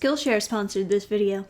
Skillshare sponsored this video.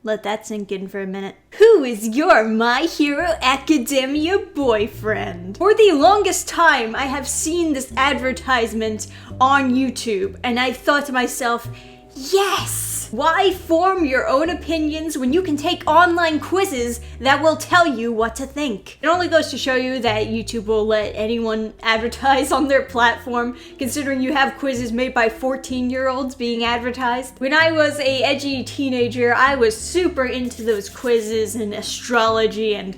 Let that sink in for a minute. Who is your My Hero Academia boyfriend? For the longest time, I have seen this advertisement on YouTube, and I thought to myself, yes! Why form your own opinions when you can take online quizzes that will tell you what to think? It only goes to show you that YouTube will let anyone advertise on their platform, considering you have quizzes made by 14-year-olds being advertised. When I was a edgy teenager, I was super into those quizzes and astrology and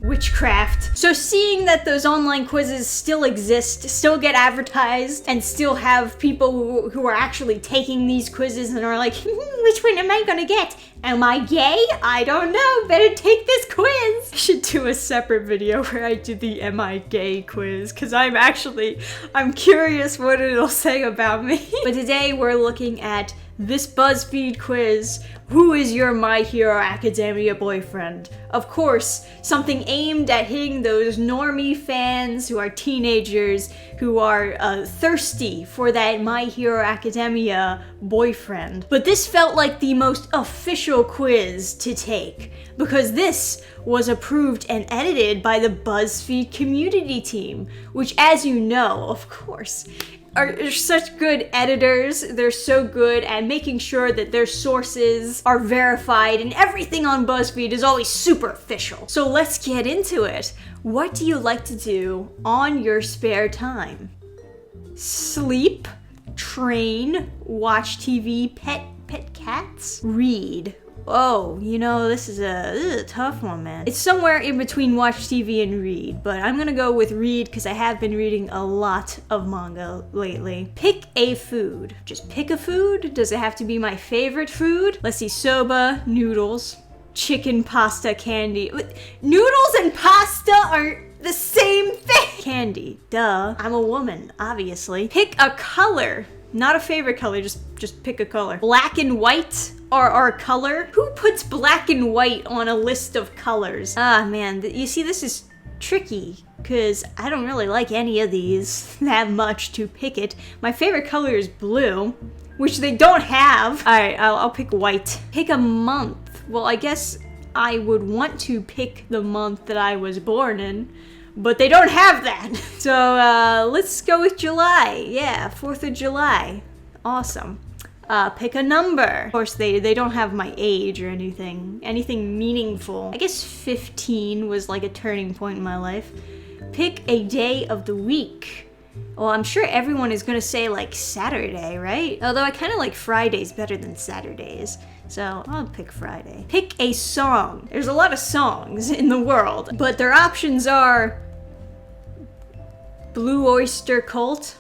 witchcraft. So seeing that those online quizzes still exist, still get advertised, and still have people who are actually taking these quizzes and are like, which one am I gonna get? Am I gay? I don't know, better take this quiz. I should do a separate video where I do the am I gay quiz, because I'm curious what it'll say about me. But today we're looking at this BuzzFeed quiz, who is your My Hero Academia boyfriend? Of course, something aimed at hitting those normie fans who are teenagers, who are thirsty for that My Hero Academia boyfriend. But this felt like the most official quiz to take, because this was approved and edited by the BuzzFeed community team, which, as you know, of course, are such good editors. They're so good at making sure that their sources are verified, and everything on BuzzFeed is always super official. So let's get into it. What do you like to do on your spare time? Sleep, train, watch TV, pet cats, read. Oh, you know, this is a tough one, man. It's somewhere in between watch TV and read, but I'm gonna go with read because I have been reading a lot of manga lately. Pick a food. Just pick a food? Does it have to be my favorite food? Let's see, soba, noodles, chicken, pasta, candy. Noodles and pasta are the same thing! Candy, duh. I'm a woman, obviously. Pick a color. Not a favorite color, just pick a color. Black and white are a color? Who puts black and white on a list of colors? Ah, man, you see, this is tricky, because I don't really like any of these that much to pick it. My favorite color is blue, which they don't have. Alright, I'll pick white. Pick a month. Well, I guess I would want to pick the month that I was born in, but they don't have that. So, let's go with July. Yeah, 4th of July. Awesome. Pick a number. Of course, they don't have my age or anything meaningful. I guess 15 was like a turning point in my life. Pick a day of the week. Well, I'm sure everyone is gonna say like Saturday, right? Although I kind of like Fridays better than Saturdays. So I'll pick Friday. Pick a song. There's a lot of songs in the world, but their options are Blue Oyster Cult.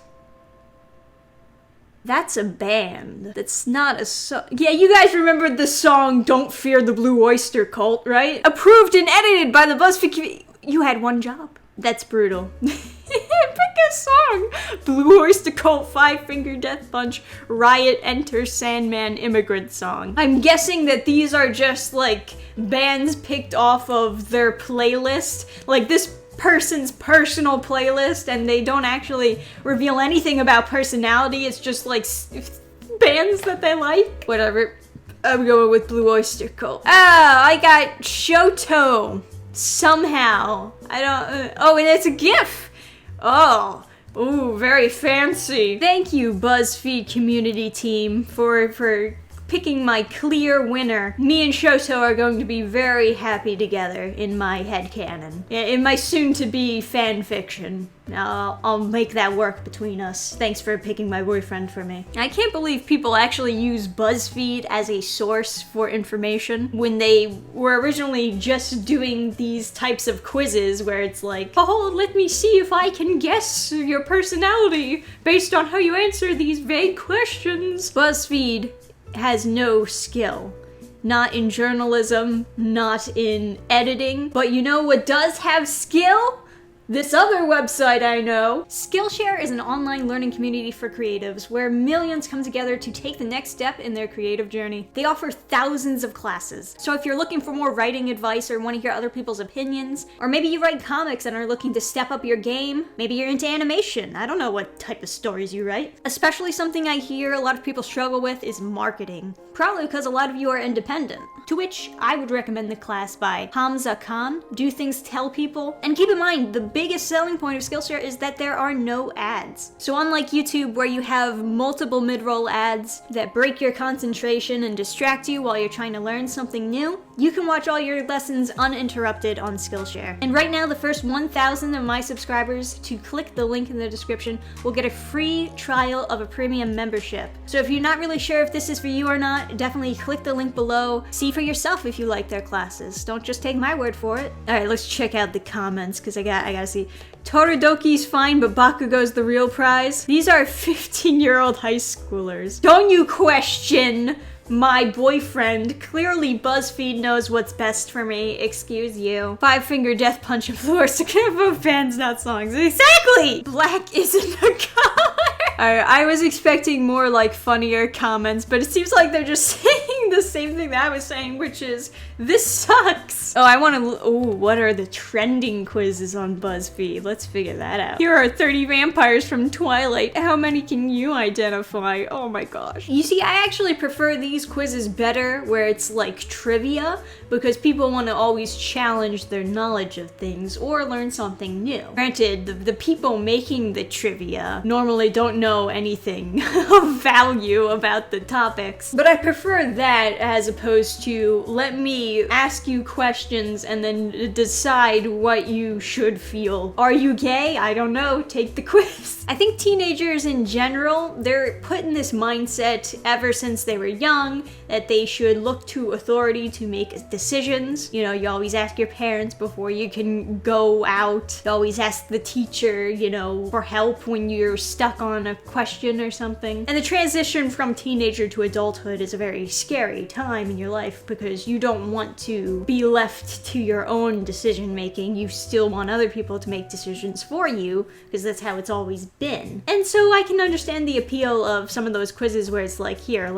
That's a band. That's not a song. Yeah, you guys remember the song Don't Fear the Blue Oyster Cult, right? Approved and edited by the BuzzFeed community. You had one job. That's brutal. Pick a song. Blue Oyster Cult, Five Finger Death Punch, Riot, Enter Sandman, Immigrant Song. I'm guessing that these are just like bands picked off of their playlist. Like this person's personal playlist, and they don't actually reveal anything about personality. It's just like bands that they like. Whatever. I'm going with Blue Oyster Cult. Ah, I got Shoto. Somehow. I don't... oh, and it's a GIF. Oh. Ooh, very fancy. Thank you, BuzzFeed community team, for picking my clear winner. Me and Shoto are going to be very happy together in my headcanon. In my soon-to-be fan fiction. I'll make that work between us. Thanks for picking my boyfriend for me. I can't believe people actually use BuzzFeed as a source for information when they were originally just doing these types of quizzes where it's like, oh, let me see if I can guess your personality based on how you answer these vague questions. BuzzFeed has no skill. Not in journalism, not in editing. But you know what does have skill? this other website I know. Skillshare is an online learning community for creatives where millions come together to take the next step in their creative journey. They offer thousands of classes. So if you're looking for more writing advice or want to hear other people's opinions, or maybe you write comics and are looking to step up your game, maybe you're into animation. I don't know what type of stories you write. Especially something I hear a lot of people struggle with is marketing. Probably because a lot of you are independent. To which I would recommend the class by Hamza Khan, Do Things Tell People. And keep in mind, the biggest selling point of Skillshare is that there are no ads. So unlike YouTube where you have multiple mid-roll ads that break your concentration and distract you while you're trying to learn something new, you can watch all your lessons uninterrupted on Skillshare. And right now, the first 1,000 of my subscribers to click the link in the description will get a free trial of a premium membership. So if you're not really sure if this is for you or not, definitely click the link below. See for yourself if you like their classes. Don't just take my word for it. All right, let's check out the comments because I gotta see. Todoroki's fine, but Bakugo's the real prize. These are 15-year-old high schoolers. Don't you question my boyfriend. Clearly BuzzFeed knows what's best for me. Excuse you. 5-finger death punch of the worst of bands, not songs. Exactly! Black isn't a color. I was expecting more like funnier comments, but it seems like they're just saying the same thing that I was saying, which is, this sucks. Oh, I want to, what are the trending quizzes on BuzzFeed? Let's figure that out. Here are 30 vampires from Twilight. How many can you identify? Oh my gosh. You see, I actually prefer these quizzes better where it's like trivia, because people want to always challenge their knowledge of things or learn something new. Granted, the people making the trivia normally don't know anything of value about the topics, but I prefer that as opposed to let me ask you questions and then decide what you should feel. Are you gay? I don't know. Take the quiz. I think teenagers in general, they're put in this mindset ever since they were young that they should look to authority to make decisions. You know, you always ask your parents before you can go out. You always ask the teacher, you know, for help when you're stuck on a question or something. And the transition from teenager to adulthood is a very scary time in your life because you don't want to be left to your own decision making. You still want other people to make decisions for you because that's how it's always been. And so I can understand the appeal of some of those quizzes where it's like, here,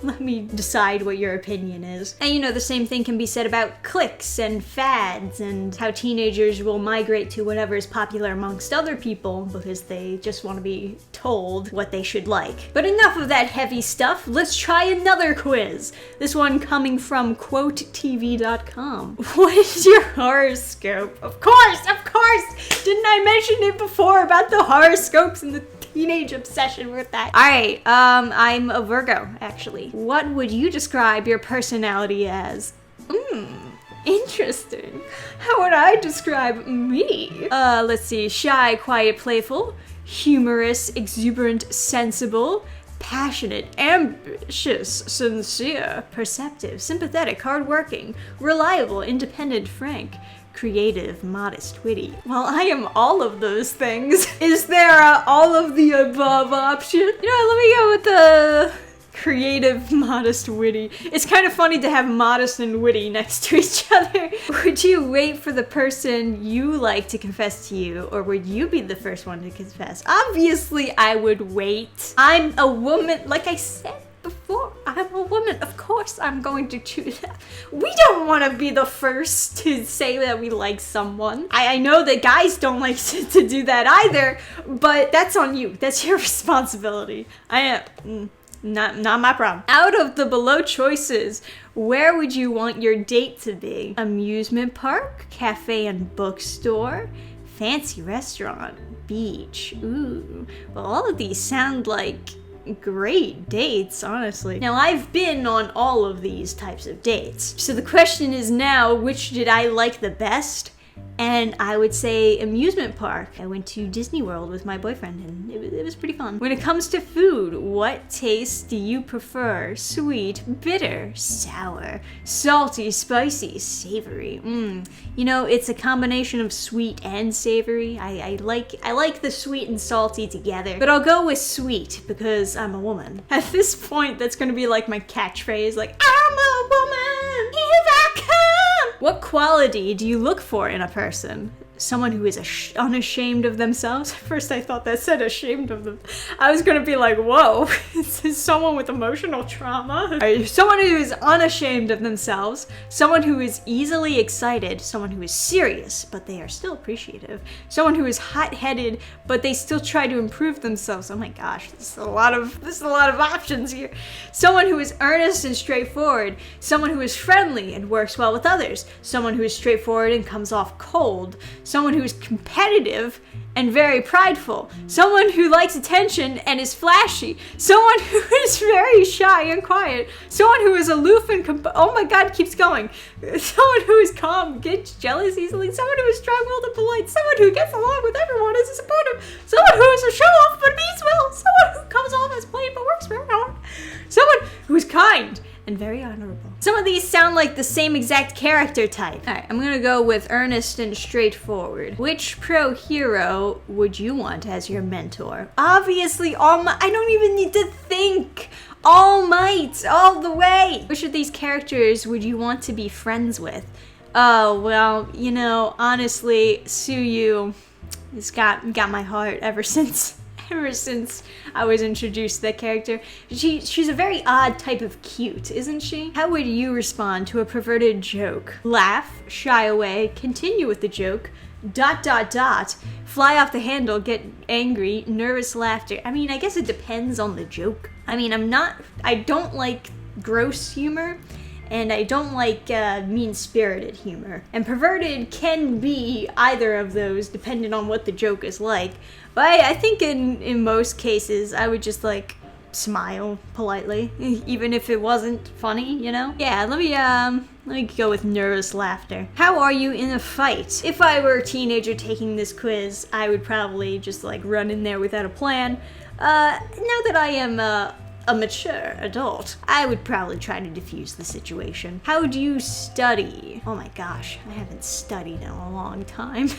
let me decide what your opinion is. And you know, the same thing can be said about cliques and fads and how teenagers will migrate to whatever is popular amongst other people because they just want to be told what they should like. But enough of that heavy stuff, let's try another quiz. This one coming from quotetv.com. What is your horoscope? Of course! Didn't I mention it before about the horoscopes and the teenage obsession with that? Alright, I'm a Virgo, actually. What would you describe your personality as? Interesting. How would I describe me? Let's see. Shy, quiet, playful, humorous, exuberant, sensible, passionate, ambitious, sincere, perceptive, sympathetic, hardworking, reliable, independent, frank, creative, modest, witty. Well, I am all of those things. Is there a all of the above option? You know, let me go with the creative, modest, witty. It's kind of funny to have modest and witty next to each other. Would you wait for the person you like to confess to you, or would you be the first one to confess? Obviously, I would wait. I'm a woman, like I said before, I'm a woman. Of course I'm going to choose that. We don't want to be the first to say that we like someone. I know that guys don't like to do that either, but that's on you. That's your responsibility. Not my problem. Out of the below choices, where would you want your date to be? Amusement park, cafe and bookstore, fancy restaurant, beach. Ooh. Well, all of these sound like great dates, honestly. Now, I've been on all of these types of dates. So the question is now, which did I like the best? And I would say amusement park. I went to Disney World with my boyfriend and it was pretty fun. When it comes to food, what taste do you prefer? Sweet, bitter, sour, salty, spicy, savory? You know, it's a combination of sweet and savory. I like the sweet and salty together, but I'll go with sweet because I'm a woman. At this point, that's gonna be like my catchphrase, like, I'm a woman, here I come! What quality do you look for in a person? someone who is unashamed of themselves. At first I thought that said ashamed of them. I was gonna be like, whoa, this is someone with emotional trauma. Someone who is unashamed of themselves, someone who is easily excited, someone who is serious, but they are still appreciative, someone who is hot-headed, but they still try to improve themselves. Oh my gosh, this is a lot of options here. Someone who is earnest and straightforward, someone who is friendly and works well with others, someone who is straightforward and comes off cold, someone who is competitive and very prideful, someone who likes attention and is flashy, someone who is very shy and quiet, someone who is aloof and oh my god, it keeps going, someone who is calm, gets jealous easily, someone who is strong-willed and polite, someone who gets along with everyone, is supportive, someone who is a show-off but means well, someone who comes off as plain but works very hard, someone who is kind and very honorable. Some of these sound like the same exact character type. Alright, I'm gonna go with earnest and straightforward. Which pro hero would you want as your mentor? Obviously, All Might. I don't even need to think. All Might, all the way. Which of these characters would you want to be friends with? Oh, well, you know, honestly, Suyu has got my heart ever since I was introduced to that character. She's a very odd type of cute, isn't she? How would you respond to a perverted joke? Laugh, shy away, continue with the joke, ... fly off the handle, get angry, nervous laughter. I mean, I guess it depends on the joke. I mean, I don't like gross humor, and I don't like mean-spirited humor. And perverted can be either of those, depending on what the joke is like. But I think in most cases, I would just like smile politely, even if it wasn't funny, you know? Yeah, let me go with nervous laughter. How are you in a fight? If I were a teenager taking this quiz, I would probably just like run in there without a plan. Now that I am a mature adult, I would probably try to defuse the situation. How do you study? Oh my gosh, I haven't studied in a long time.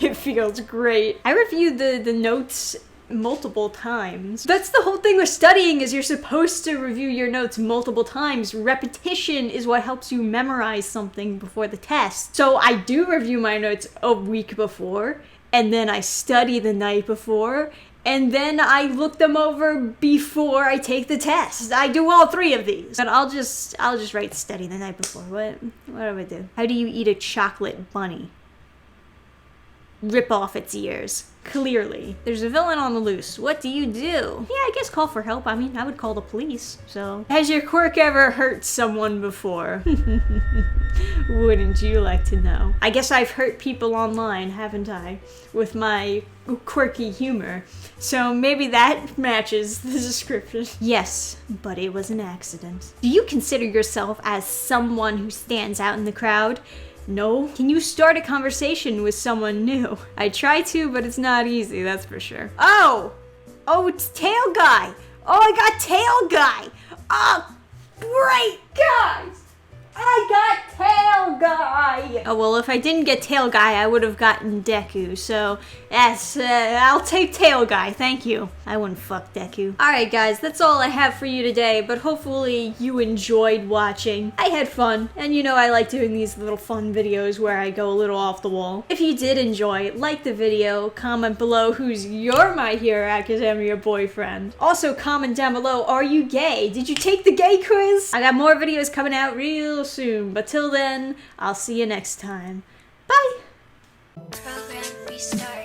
It feels great. I reviewed the notes multiple times. That's the whole thing with studying, is you're supposed to review your notes multiple times. Repetition is what helps you memorize something before the test. So I do review my notes a week before, and then I study the night before, and then I look them over before I take the test. I do all three of these. But I'll just write study the night before. What do I do? How do you eat a chocolate bunny? Rip off its ears. Clearly. There's a villain on the loose. What do you do? Yeah, I guess call for help. I mean, I would call the police, so. Has your quirk ever hurt someone before? Wouldn't you like to know? I guess I've hurt people online, haven't I? With my quirky humor. So maybe that matches the description. Yes, but it was an accident. Do you consider yourself as someone who stands out in the crowd? No. Can you start a conversation with someone new? I try to, but it's not easy, that's for sure. Oh, it's Tail Guy. Oh, I got Tail Guy. Oh, great, guys. I got Tail Guy! Oh, well, if I didn't get Tail Guy, I would have gotten Deku, so yes, I'll take Tail Guy, thank you. I wouldn't fuck Deku. Alright guys, that's all I have for you today, but hopefully you enjoyed watching. I had fun, and you know I like doing these little fun videos where I go a little off the wall. If you did enjoy, like the video, comment below who's your My Hero Academia boyfriend. Also comment down below, are you gay? Did you take the gay quiz? I got more videos coming out real soon, but till then, I'll see you next time. Bye! Program restart.